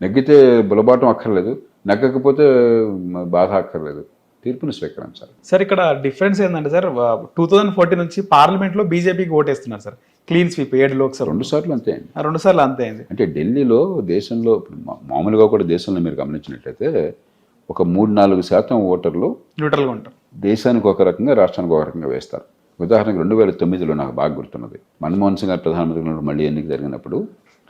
నెగ్గితే బులబాటం అక్కర్లేదు, నెగ్గకపోతే బాధ అక్కర్లేదు, తీర్పుని స్వీకరించాలి. సార్ ఇక్కడ డిఫరెన్స్ ఏంటంటే సార్ 2014 నుంచి పార్లమెంట్లో బీజేపీకి ఓటేస్తున్నారు సార్, క్లీన్ స్వీప్ 7 లోక్సభ 2 సార్లు అంతే అండి. 2 సార్లు అంతే అయింది. అంటే ఢిల్లీలో దేశంలో మామూలుగా కూడా దేశంలో మీరు గమనించినట్లయితే ఒక 3-4% ఓటర్లు న్యూట్రల్గా ఉంటారు. దేశానికి ఒక రకంగా, రాష్ట్రానికి ఒక రకంగా వేస్తారు. ఉదాహరణకు 2009లో నాకు బాగా గుర్తున్నది, మన్మోహన్ సింగ్ గారు ప్రధానమంత్రిగా మళ్ళీ ఎన్నిక జరిగినప్పుడు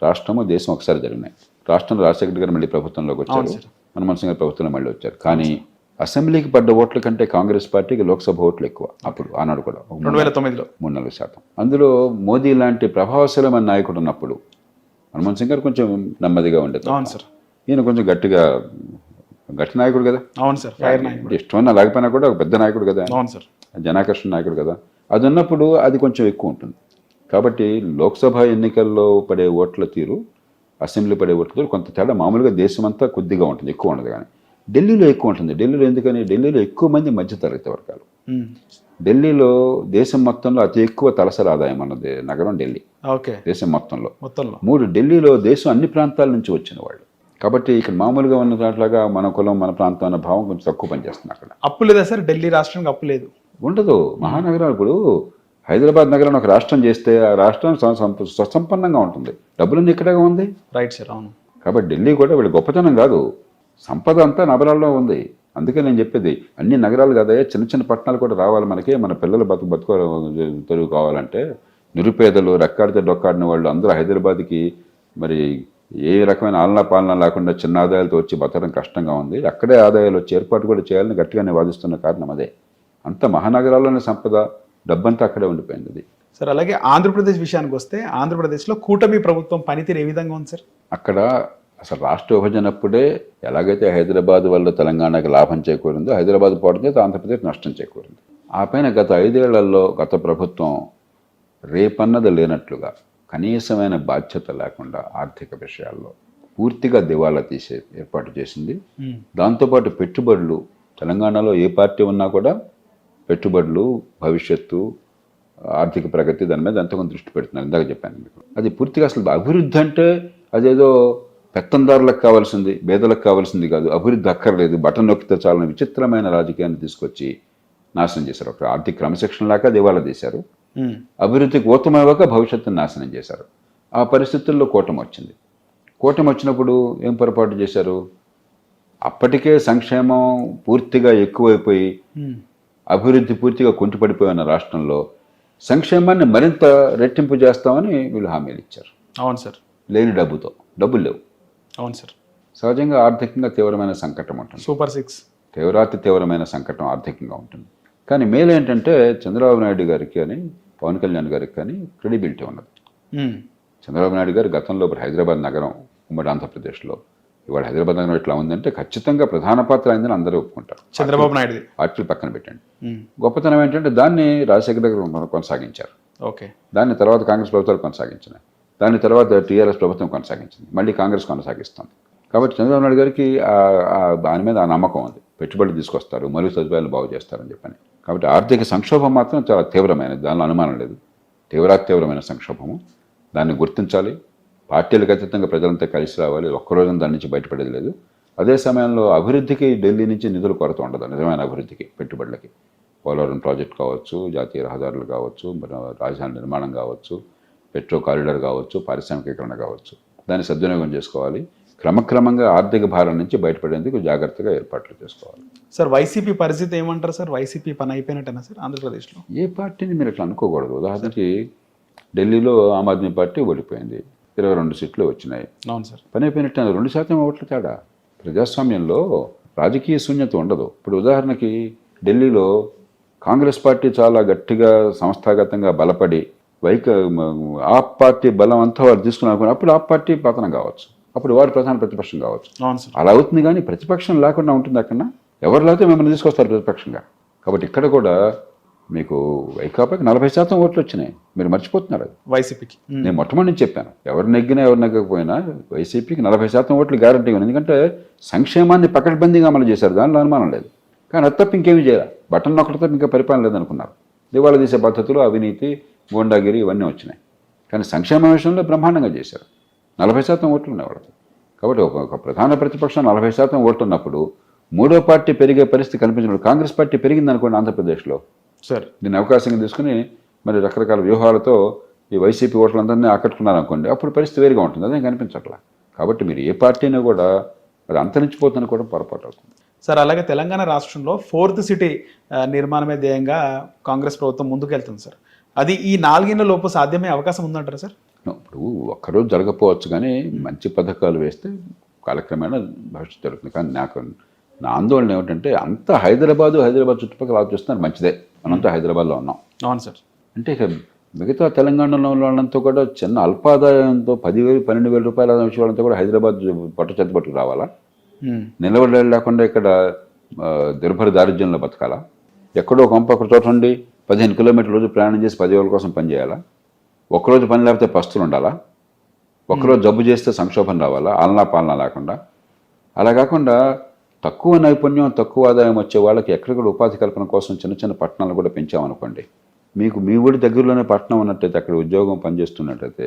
రాష్ట్రము దేశం ఒకసారి జరిగినాయి. రాష్ట్రంలో రాజశేఖర్ గారు మళ్ళీ ప్రభుత్వంలోకి వచ్చారు, మన్మోహన్ సింగ్ గారు ప్రభుత్వంలో మళ్ళీ వచ్చారు. కానీ అసెంబ్లీకి పడ్డ ఓట్ల కంటే కాంగ్రెస్ పార్టీకి లోక్సభ ఓట్లు ఎక్కువ. అప్పుడు ఆనాడు కూడా 2009లో 3-4%. అందులో మోదీ లాంటి ప్రభావశీలమైన నాయకుడు ఉన్నప్పుడు మన్మోహన్ సింగ్ గారు కొంచెం నెమ్మదిగా ఉండేది. అవును సార్. ఈయన కొంచెం గట్టి నాయకుడు కదా. అవును సార్. ఫైర్ నాయకుడు. ఇష్టమన్నా లేకపోయినా కూడా ఒక పెద్ద నాయకుడు కదా. అవును సార్. జనాకర్షణ నాయకుడు కదా. అది ఉన్నప్పుడు అది కొంచెం ఎక్కువ ఉంటుంది. కాబట్టి లోక్సభ ఎన్నికల్లో పడే ఓట్ల తీరు, అసెంబ్లీ పడే ఓట్ల తీరు కొంత తేడా. మామూలుగా దేశమంతా కొద్దిగా ఉంటుంది, ఎక్కువ ఉండదు. కానీ ఢిల్లీలో ఎక్కువ ఉంటుంది. ఢిల్లీలో ఎందుకని, ఢిల్లీలో ఎక్కువ మంది మధ్యతరగతి వర్గాలు. ఢిల్లీలో దేశం మొత్తంలో అతి ఎక్కువ తలసరి ఆదాయం అన్నది నగరం ఢిల్లీ. ఓకే. దేశం మొత్తంలో 3 ఢిల్లీలో దేశం అన్ని ప్రాంతాల నుంచి వచ్చిన వాళ్ళు. కాబట్టి ఇక్కడ మామూలుగా ఉన్న దాంట్లాగా మన కులం మన ప్రాంతం అన్న భావం కొంచెం తక్కువ పనిచేస్తుంది. అక్కడ అప్పు లేదా సార్? ఢిల్లీ రాష్ట్రానికి అప్పు లేదు, ఉండదు. మహానగరాలు ఇప్పుడు హైదరాబాద్ నగరాన్ని ఒక రాష్ట్రం చేస్తే ఆ రాష్ట్రం స్వసంపన్నంగా ఉంటుంది. డబ్బులన్నీ ఇక్కడే ఉంది. Right sir. అవును. కాబట్టి ఢిల్లీ కూడా వీళ్ళ గొప్పతనం కాదు, సంపద అంతా నగరాల్లో ఉంది. అందుకే నేను చెప్పేది అన్ని నగరాలు కదా, చిన్న చిన్న పట్టణాలు కూడా రావాలి మనకి. మన పిల్లలు బతుకు తెరువు కావాలంటే నిరుపేదలు, రెక్కాడితే డొక్కాడిన వాళ్ళు అందరూ హైదరాబాద్కి మరి ఏ రకమైన ఆలనా పాలన లేకుండా చిన్న ఆదాయాలతో వచ్చి బతకడం కష్టంగా ఉంది. అక్కడే ఆదాయాలు వచ్చి ఏర్పాటు కూడా చేయాలని గట్టిగానే వాదిస్తున్న కారణం అదే. అంత మహానగరాల్లోనే సంపద, డబ్బంతా అక్కడే ఉండిపోయింది అది. సార్ అలాగే ఆంధ్రప్రదేశ్ విషయానికి వస్తే, ఆంధ్రప్రదేశ్లో కూటమి ప్రభుత్వం పనితీరు ఏ విధంగా ఉంది సార్? అక్కడ అసలు రాష్ట్ర విభజనప్పుడే ఎలాగైతే హైదరాబాద్ వల్ల తెలంగాణకి లాభం చేకూరిందో, హైదరాబాద్ పోవడం చేత ఆంధ్రప్రదేశ్ నష్టం చేకూరింది. ఆ పైన గత 5 ఏళ్లలో గత ప్రభుత్వం రేపన్నది లేనట్లుగా కనీసమైన బాధ్యత లేకుండా ఆర్థిక విషయాల్లో పూర్తిగా దివాలా తీసే ఏర్పాటు చేసింది. దాంతోపాటు పెట్టుబడులు, తెలంగాణలో ఏ పార్టీ ఉన్నా కూడా పెట్టుబడులు, భవిష్యత్తు, ఆర్థిక ప్రగతి దాని మీద ఎంతగానో దృష్టి పెడుతున్నారు. ఇందాక చెప్పాను మీకు. అది పూర్తిగా అసలు అభివృద్ధి అంటే అదేదో పెత్తందారులకు కావాల్సింది, పేదలకు కావాల్సింది కాదు. అభివృద్ధి అక్కర్లేదు, బటన్ నొక్కితే చాలని విచిత్రమైన రాజకీయాన్ని తీసుకొచ్చి నాశనం చేశారు. ఒక ఆర్థిక క్రమశిక్షణ లేక దివాలా తీశారు. అభివృద్ధికి ఊతమవ్వక భవిష్యత్తును నాశనం చేశారు. ఆ పరిస్థితుల్లో కూటమి వచ్చింది. కూటమి వచ్చినప్పుడు ఏం పొరపాటు చేశారు? అప్పటికే సంక్షేమం పూర్తిగా ఎక్కువైపోయి అభివృద్ధి పూర్తిగా కుంటుపడిపోయిన రాష్ట్రంలో సంక్షేమాన్ని మరింత రెట్టింపు చేస్తామని వీళ్ళు హామీలు ఇచ్చారు. అవును సార్. లేని డబ్బులు లేవు. అవును సార్. సహజంగా ఆర్థికంగా తీవ్రమైన సంకటం ఉంటుంది. సూపర్ 6 తీవ్రమైన సంకటం ఆర్థికంగా ఉంటుంది. కానీ మేలు ఏంటంటే చంద్రబాబు నాయుడు గారికి కానీ పవన్ కళ్యాణ్ గారికి కానీ క్రెడిబిలిటీ ఉన్నది. చంద్రబాబు నాయుడు గారు గతంలో హైదరాబాద్ నగరం ఉమ్మడి ఆంధ్రప్రదేశ్లో ఇవాళ హైదరాబాద్ నగరం ఎట్లా ఉందంటే ఖచ్చితంగా ప్రధాన పాత్ర అయిందని అందరూ ఒప్పుకుంటారు. చంద్రబాబు నాయుడు పార్టీలు పక్కన పెట్టండి. గొప్పతనం ఏంటంటే దాన్ని రాజశేఖర గారు కొనసాగించారు. ఓకే. దాన్ని తర్వాత కాంగ్రెస్ ప్రభుత్వాలు కొనసాగించినాయి. దాని తర్వాత టీఆర్ఎస్ ప్రభుత్వం కొనసాగించింది. మళ్ళీ కాంగ్రెస్ కొనసాగిస్తుంది. కాబట్టి చంద్రబాబు నాయుడు గారికి దాని మీద ఆ నమ్మకం ఉంది. పెట్టుబడులు తీసుకొస్తారు, మౌలిక సదుపాయాలు బాగు చేస్తారని చెప్పని. కాబట్టి ఆర్థిక సంక్షోభం మాత్రం చాలా తీవ్రమైనది, దానిలో అనుమానం లేదు. తీవ్రమైన సంక్షోభము. దాన్ని గుర్తించాలి. పార్టీలకు అతీతంగా ప్రజలంతా కలిసి రావాలి. ఒక్కరోజు దాని నుంచి బయటపడేది లేదు. అదే సమయంలో అభివృద్ధికి ఢిల్లీ నుంచి నిధుల కొరత ఉండదు. నిజమైన అభివృద్ధికి, పెట్టుబడులకి, పోలవరం ప్రాజెక్ట్ కావచ్చు, జాతీయ రహదారులు కావచ్చు, రాజధాని నిర్మాణం కావచ్చు, మెట్రో కారిడార్ కావచ్చు, పారిశ్రామికీకరణ కావచ్చు, దాన్ని సద్వినియోగం చేసుకోవాలి. క్రమక్రమంగా ఆర్థిక భారం నుంచి బయటపడేందుకు జాగ్రత్తగా ఏర్పాట్లు చేసుకోవాలి. సార్ వైసీపీ పరిస్థితి ఏమంటారు సార్? వైసీపీ పని అయిపోయినట్టేనా సార్ ఆంధ్రప్రదేశ్లో? ఏ పార్టీని మీరు అట్లా అనుకోకూడదు. ఉదాహరణకి ఢిల్లీలో ఆమ్ ఆద్మీ పార్టీ ఓడిపోయింది, 22 సీట్లు వచ్చినాయి. అవును సార్. పని అయిపోయినట్టు 2% ఓట్ల తేడా. ప్రజాస్వామ్యంలో రాజకీయ శూన్యత ఉండదు. ఇప్పుడు ఉదాహరణకి ఢిల్లీలో కాంగ్రెస్ పార్టీ చాలా గట్టిగా సంస్థాగతంగా బలపడి ఆప్ పార్టీ బలం అంతా వారు తీసుకున్నారు. అప్పుడు ఆప్ పార్టీ పతనం కావచ్చు, అప్పుడు వారు ప్రధాన ప్రతిపక్షం కావచ్చు. అలా అవుతుంది. కానీ ప్రతిపక్షం లేకుండా ఉంటుంది అక్కడ. ఎవరు లేకపోతే మిమ్మల్ని తీసుకొస్తారు ప్రతిపక్షంగా. కాబట్టి ఇక్కడ కూడా మీకు వైకాపాకి 40% ఓట్లు వచ్చినాయి. మీరు మర్చిపోతున్నారు అది. వైసీపీకి నేను మొట్టమొదటి నుంచి చెప్పాను, ఎవరు నెగ్గినా ఎవరు నెగ్గకపోయినా వైసీపీకి 40% ఓట్లు గ్యారంటీ ఉంది. ఎందుకంటే సంక్షేమాన్ని పకడ్బందీగా అమలు చేశారు, దానిలో అనుమానం లేదు. కానీ అది తప్ప ఇంకేమీ చేయాలి. బటన్ నొక్కడం తప్ప ఇంకా పరిపాలన లేదనుకున్నారు. దివాళా తీసే పద్ధతులు, అవినీతి, గోండాగిరి ఇవన్నీ వచ్చినాయి. కానీ సంక్షేమ విషయంలో బ్రహ్మాండంగా చేశారు. 40% ఓట్లు ఉన్నాయి వాళ్ళకి. కాబట్టి ఒక ప్రధాన ప్రతిపక్షం 40% ఓట్లు ఉన్నప్పుడు మూడో పార్టీ పెరిగే పరిస్థితి కనిపించినప్పుడు కాంగ్రెస్ పార్టీ పెరిగింది అనుకోండి ఆంధ్రప్రదేశ్లో, సార్ దీన్ని అవకాశంగా తీసుకుని మరి రకరకాల వ్యూహాలతో ఈ వైసీపీ ఓట్లందరినీ ఆకట్టుకున్నారనుకోండి, అప్పుడు పరిస్థితి వేరుగా ఉంటుంది. అదేం కనిపించట్లా. కాబట్టి మీరు ఏ పార్టీని కూడా అది అంతరించిపోతుందని కూడా పొరపాటు అవుతుంది. సార్ అలాగే తెలంగాణ రాష్ట్రంలో 4th సిటీ నిర్మాణమే ధ్యేయంగా కాంగ్రెస్ ప్రభుత్వం ముందుకెళ్తుంది సార్. అది ఈ 4 ఏళ్ల లోపు సాధ్యమయ్యే అవకాశం ఉందంటారా సార్? ఇప్పుడు ఒక్కరోజు జరగకపోవచ్చు, కానీ మంచి పథకాలు వేస్తే కాలక్రమేణా భవిష్యత్తు జరుగుతుంది. కానీ నా ఆందోళన ఏమిటంటే అంతా హైదరాబాద్ చుట్టుపక్కల ఆలోచిస్తున్నారు. మంచిదే, మనంతా హైదరాబాద్లో ఉన్నాం. అవును సార్. అంటే ఇక మిగతా తెలంగాణలో వాళ్ళంతా కూడా చిన్న అల్పాదాయంతో 10,000 12,000 రూపాయల వచ్చే వాళ్ళంతా కూడా హైదరాబాద్ చెత్త పట్టుకు రావాలా? నిలబడి లేకుండా ఇక్కడ దుర్భర దారిద్ర్యంలో బతకాలా? ఎక్కడో ఒక చోట ఉండి 15 కిలోమీటర్ల రోజు ప్రయాణం చేసి 10,000 కోసం పనిచేయాలా? ఒక్కరోజు పని లేకపోతే పస్తులు ఉండాలా? ఒక్కరోజు జబ్బు చేస్తే సంక్షోభం రావాలా? ఆలనా పాలన లేకుండా. అలా కాకుండా తక్కువ నైపుణ్యం తక్కువ ఆదాయం వచ్చే వాళ్ళకి ఎక్కడిక్కడ ఉపాధి కల్పన కోసం చిన్న చిన్న పట్టణాలు కూడా పెంచామనుకోండి, మీకు మీ ఊరి దగ్గరలోనే పట్టణం ఉన్నట్టయితే అక్కడ ఉద్యోగం పనిచేస్తున్నట్టయితే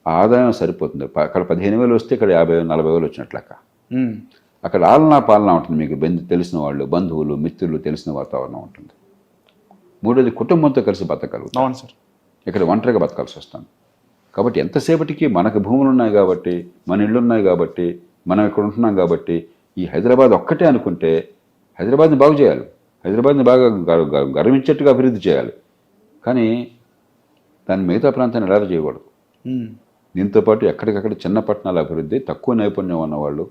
ఆ ఆదాయం సరిపోతుంది. అక్కడ 15,000 వస్తే ఇక్కడ 50,000-40,000 వచ్చినట్లు లెక్క. అక్కడ ఆలనా పాలన ఉంటుంది, మీకు తెలిసిన వాళ్ళు, బంధువులు, మిత్రులు, తెలిసిన వాతావరణం ఉంటుంది. మూడోది కుటుంబంతో కలిసి బతకగలుగుతాం. అవును సార్. ఇక్కడ ఒంటరిగా బతకాల్సి వస్తాం. కాబట్టి ఎంతసేపటికి మనకు భూములు ఉన్నాయి కాబట్టి, మన ఇళ్ళు ఉన్నాయి కాబట్టి, మనం ఇక్కడ ఉంటున్నాం కాబట్టి ఈ హైదరాబాద్ ఒక్కటే అనుకుంటే హైదరాబాద్ని బాగు చేయాలి, హైదరాబాద్ని బాగా గర్వించేట్టుగా అభివృద్ధి చేయాలి. కానీ దాన్ని మిగతా ప్రాంతాన్ని ఎలా చేయకూడదు. దీంతోపాటు ఎక్కడికక్కడ చిన్న పట్టణాల అభివృద్ధి, తక్కువ నైపుణ్యం ఉన్నవాళ్ళు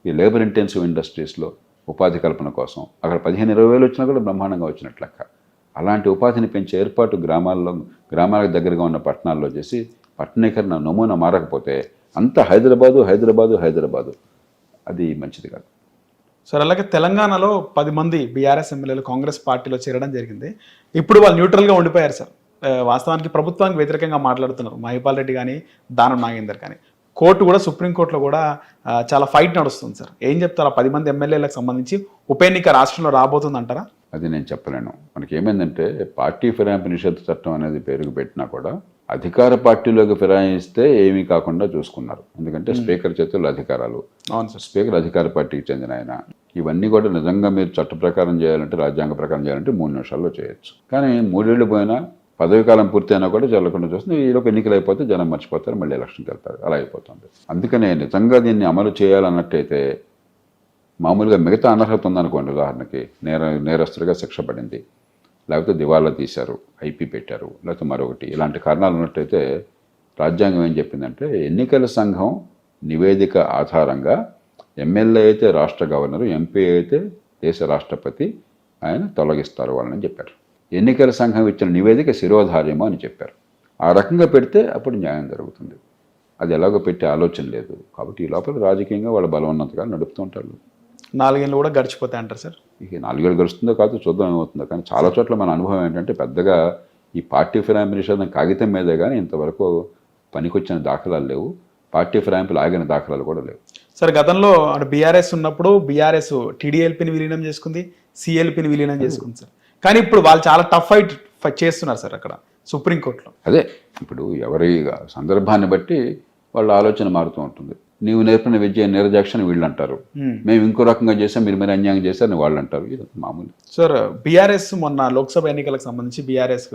ఈ లేబర్ ఇంటెన్సివ్ ఇండస్ట్రీస్లో ఉపాధి కల్పన కోసం అక్కడ 15,000-20,000 వచ్చినా కూడా బ్రహ్మాండంగా వచ్చినట్లు లెక్క. అలాంటి ఉపాధిని పెంచే ఏర్పాటు గ్రామాలకు దగ్గరగా ఉన్న పట్టణాల్లో చేసి పట్టణీకరణ నమూనా మారకపోతే అంతా హైదరాబాదు అది మంచిది కాదు. సార్ అలాగే తెలంగాణలో 10 మంది బీఆర్ఎస్ ఎమ్మెల్యేలు కాంగ్రెస్ పార్టీలో చేరడం జరిగింది. ఇప్పుడు వాళ్ళు న్యూట్రల్గా ఉండిపోయారు సార్. వాస్తవానికి ప్రభుత్వానికి వ్యతిరేకంగా మాట్లాడుతున్నారు మహిపాల్ రెడ్డి కానీ దానం నాగేందర్ కానీ. సుప్రీంకోర్టులో కూడా చాలా ఫైట్ నడుస్తుంది సార్. ఏం చెప్తారు? 10 మంది ఎమ్మెల్యేలకు సంబంధించి ఉప ఎన్నిక రాష్ట్రంలో రాబోతుంది అంటారా? అది నేను చెప్పలేను. మనకి ఏమైందంటే పార్టీ ఫిరాయింపు నిషేధ చట్టం అనేది పేరుకు పెట్టినా కూడా అధికార పార్టీలోకి ఫిరాయిస్తే ఏమీ కాకుండా చూసుకున్నారు. ఎందుకంటే స్పీకర్ చేతుల్లో అధికారాలు. అవును సార్. స్పీకర్ అధికార పార్టీకి చెందిన ఆయన. ఇవన్నీ కూడా నిజంగా మీరు చట్ట ప్రకారం చేయాలంటే, రాజ్యాంగ ప్రకారం చేయాలంటే 3 నిమిషాల్లో చేయొచ్చు. కానీ 3 ఏళ్ళు పోయినా, పదవి కాలం పూర్తయినా కూడా జరగకుండా చూస్తుంది. ఈలోపు ఎన్నికలు అయిపోతే జనం మర్చిపోతారు, మళ్ళీ ఎలక్షన్కి వెళ్తారు. అలా అయిపోతుంది. అందుకనే నిజంగా దీన్ని అమలు చేయాలన్నట్టయితే మామూలుగా మిగతా అనర్హత ఉందనుకోండి, ఉదాహరణకి నేరస్తుడిగా శిక్ష పడింది, లేకపోతే దివాలా తీశారు, ఐపీ పెట్టారు, లేకపోతే మరొకటి, ఇలాంటి కారణాలు ఉన్నట్టయితే రాజ్యాంగం ఏం చెప్పిందంటే ఎన్నికల సంఘం నివేదిక ఆధారంగా ఎమ్మెల్యే అయితే రాష్ట్ర గవర్నరు, ఎంపీ అయితే దేశ రాష్ట్రపతి ఆయన తొలగిస్తారు వాళ్ళని చెప్పారు. ఎన్నికల సంఘం ఇచ్చిన నివేదిక శిరోధార్యము అని చెప్పారు. ఆ రకంగా పెడితే అప్పుడు న్యాయం జరుగుతుంది. అది ఎలాగో పెట్టే ఆలోచన లేదు. కాబట్టి ఈ లోపల రాజకీయంగా వాళ్ళ బలవన్నతగా నడుపుతూ ఉంటారు. 4 ఏళ్ళు కూడా గడిచిపోతాయి అంటారు సార్. ఇక 4 ఏళ్ళు గడుస్తుందో కాదు, చూద్దాం ఏమవుతుందో. కానీ చాలా చోట్ల మన అనుభవం ఏంటంటే పెద్దగా ఈ పార్టీ ఫిరాయింపు నిషేధం కాగితం మీదే కానీ ఇంతవరకు పనికొచ్చిన దాఖలాలు లేవు. పార్టీ ఫిరాయింపులు ఆగిన దాఖలాలు కూడా లేవు. సార్ గతంలో బీఆర్ఎస్ ఉన్నప్పుడు బీఆర్ఎస్ టీడీఎల్పీని విలీనం చేసుకుంది, సిఎల్పీని విలీనం చేసుకుంది సార్. కానీ ఇప్పుడు వాళ్ళు చాలా టఫ్ ఫైట్ చేస్తున్నారు సార్ అక్కడ సుప్రీంకోర్టులో. అదే ఇప్పుడు ఎవరి సందర్భాన్ని బట్టి వాళ్ళ ఆలోచన మారుతూ ఉంటుంది. నీవు నేర్పిన విద్య నిర్దాక్షణ వీళ్ళు అంటారు, మేము ఇంకో రకంగా చేసాం, మీరు మరి అన్యాయం చేశారని వాళ్ళు అంటారు. ఇది మామూలు. సార్ బీఆర్ఎస్ మొన్న లోక్సభ ఎన్నికలకు సంబంధించి బీఆర్ఎస్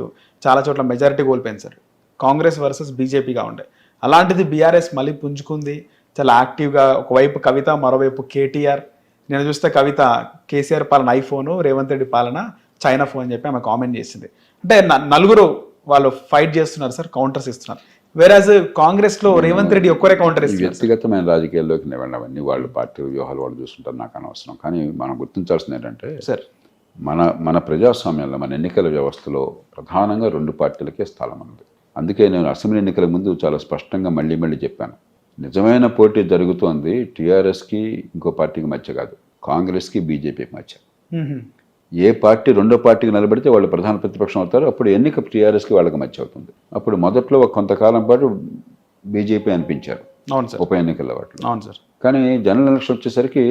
చాలా చోట్ల మెజారిటీ కోల్పోయింది సార్. కాంగ్రెస్ వర్సెస్ బీజేపీగా ఉండే. అలాంటిది బీఆర్ఎస్ మళ్ళీ పుంజుకుంది, చాలా యాక్టివ్గా. ఒకవైపు కవిత, మరోవైపు కేటీఆర్. నేను చూస్తే కవిత కేసీఆర్ పాలన ఐఫోను, రేవంత్ రెడ్డి పాలన చైనా ఫోన్ అని చెప్పి ఆమె కామెంట్ చేసింది. అంటే నలుగురు వాళ్ళు ఫైట్ చేస్తున్నారు సార్, కౌంటర్స్ ఇస్తున్నారు. వేరాజ్ కాంగ్రెస్ లో రేవంత్ రెడ్డి ఒక్కరే కౌంటర్ ఇస్తున్నారు. వ్యక్తిగతమైన రాజకీయాల్లోకి అవన్నీ వాళ్ళు పార్టీ వ్యూహాలు వాళ్ళు చూస్తుంటారు, నాకు అనవసరం. కానీ మనం గుర్తించాల్సింది ఏంటంటే సార్, మన ప్రజాస్వామ్యంలో, మన ఎన్నికల వ్యవస్థలో ప్రధానంగా 2 పార్టీలకే స్థలం ఉంది. అందుకే నేను అసెంబ్లీ ఎన్నికల ముందు చాలా స్పష్టంగా మళ్ళీ చెప్పాను, నిజమైన పోటీ జరుగుతోంది టీఆర్ఎస్కి ఇంకో పార్టీకి మధ్య కాదు, కాంగ్రెస్కి బీజేపీకి మధ్య. ఏ పార్టీ రెండో పార్టీకి నిలబడితే వాళ్ళు ప్రధాన ప్రతిపక్షం అవుతారు, అప్పుడు ఎన్నిక టీఆర్ఎస్కి వాళ్ళకి మధ్య అవుతుంది. అప్పుడు మొదట్లో కొంతకాలం పాటు బీజేపీ అనిపించారు ఉప ఎన్నికల వాటిలో. అవును సార్. కానీ జనరల్ ఎలక్షన్ వచ్చేసరికి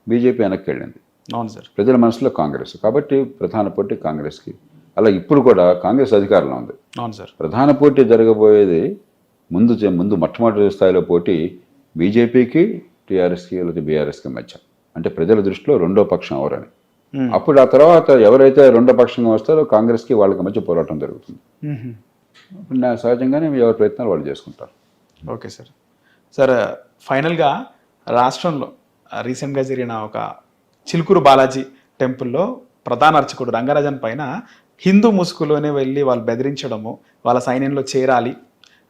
బీజేపీ వెనక్కి వెళ్ళింది. అవును సార్. ప్రజల మనసులో కాంగ్రెస్, కాబట్టి ప్రధాన పోటీ కాంగ్రెస్కి. అలా ఇప్పుడు కూడా కాంగ్రెస్ అధికారంలో ఉంది. అవును సార్. ప్రధాన పోటీ జరగబోయేది ముందు మొట్టమొదటి స్థాయిలో పోటీ బీజేపీకి టీఆర్ఎస్కి లేదా బీఆర్ఎస్కి మధ్య. అంటే ప్రజల దృష్టిలో రెండో పక్షం ఎవరని. అప్పుడు ఆ తర్వాత ఎవరైతే రెండో పక్షంగా వస్తారో కాంగ్రెస్కి వాళ్ళకి మధ్య పోరాటం జరుగుతుంది. ఇప్పుడు సహజంగానే ఎవరి ప్రయత్నాలు వాళ్ళు చేసుకుంటారు. Okay sir. సార్ ఫైనల్గా రాష్ట్రంలో రీసెంట్గా జరిగిన ఒక చిలుకూరు బాలాజీ టెంపుల్లో ప్రధాన అర్చకుడు రంగరాజన్ పైన హిందూ ముసుగులోనే వెళ్ళి వాళ్ళు బెదిరించడము, వాళ్ళ సైన్యంలో చేరాలి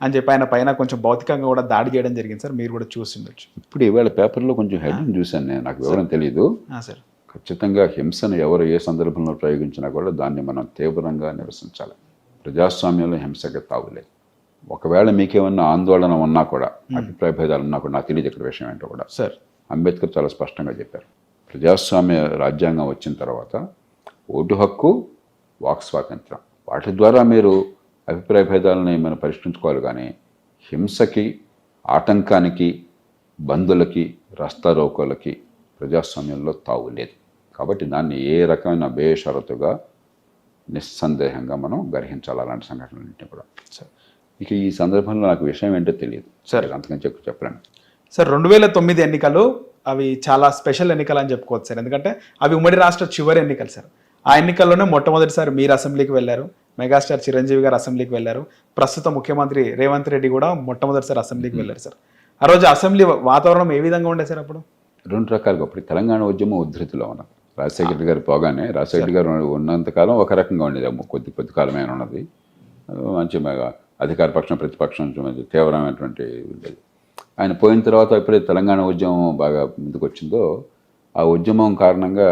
అని చెప్పి ఆయన పైన కొంచెం భౌతికంగా కూడా దాడి చేయడం జరిగింది సార్. మీరు కూడా చూసిండొచ్చు. ఇప్పుడు ఇవాళ పేపర్లో కొంచెం హెడ్ని చూశాను నేను, నాకు వివరం తెలియదు. సార్ ఖచ్చితంగా హింసను ఎవరు ఏ సందర్భంలో ప్రయోగించినా కూడా దాన్ని మనం తీవ్రంగా నిరసించాలి. ప్రజాస్వామ్యంలో హింసకి తావులేదు. ఒకవేళ మీకేమన్నా ఆందోళన ఉన్నా కూడా, అభిప్రాయ భేదాలు ఉన్నా కూడా, నాకు తెలియదు ఇక్కడ విషయం ఏంటో కూడా. సార్ అంబేద్కర్ చాలా స్పష్టంగా చెప్పారు, ప్రజాస్వామ్య రాజ్యాంగం వచ్చిన తర్వాత ఓటు హక్కు, వాక్ స్వాతంత్రం, వాటి ద్వారా మీరు అభిప్రాయ భేదాలని మనం పరిష్కరించుకోవాలి. కానీ హింసకి, ఆటంకానికి, బంధులకి, రస్తారోకోలకి ప్రజాస్వామ్యంలో తావు లేదు. కాబట్టి దాన్ని ఏ రకమైన బేషరతుగా నిస్సందేహంగా మనం గ్రహించాలి అలాంటి సంఘటనలన్నింటినీ కూడా. ఇక ఈ సందర్భంలో నాకు విషయం ఏంటో తెలియదు సార్, అంతకని చెప్పలేను సార్. 2009 ఎన్నికలు అవి చాలా స్పెషల్ ఎన్నికలు అని చెప్పుకోవచ్చు సార్. ఎందుకంటే అవి ఉమ్మడి రాష్ట్ర చివరి ఎన్నికలు సార్. ఆ ఎన్నికల్లోనే మొట్టమొదటిసారి మీరు అసెంబ్లీకి వెళ్ళారు, మెగాస్టార్ చిరంజీవి గారు అసెంబ్లీకి వెళ్ళారు, ప్రస్తుత ముఖ్యమంత్రి రేవంత్ రెడ్డి కూడా మొట్టమొదటిసారి అసెంబ్లీకి వెళ్ళారు సార్. ఆ రోజు అసెంబ్లీ వాతావరణం ఏ విధంగా ఉండే సార్? అప్పుడు రెండు రకాలుగా. ఇప్పుడు తెలంగాణ ఉద్యమం ఉధృతిలో ఉన్నది. రాజశేఖర గారు పోగానే, రాజశేఖర గారు ఉన్నంతకాలం ఒక రకంగా ఉండేది, కొద్ది కాలమైన ఉన్నది. మంచి అధికార పక్షం ప్రతిపక్షం తీవ్రమైనటువంటి ఉండేది. ఆయన పోయిన తర్వాత ఎప్పుడైతే తెలంగాణ ఉద్యమం బాగా ముందుకు వచ్చిందో, ఆ ఉద్యమం కారణంగా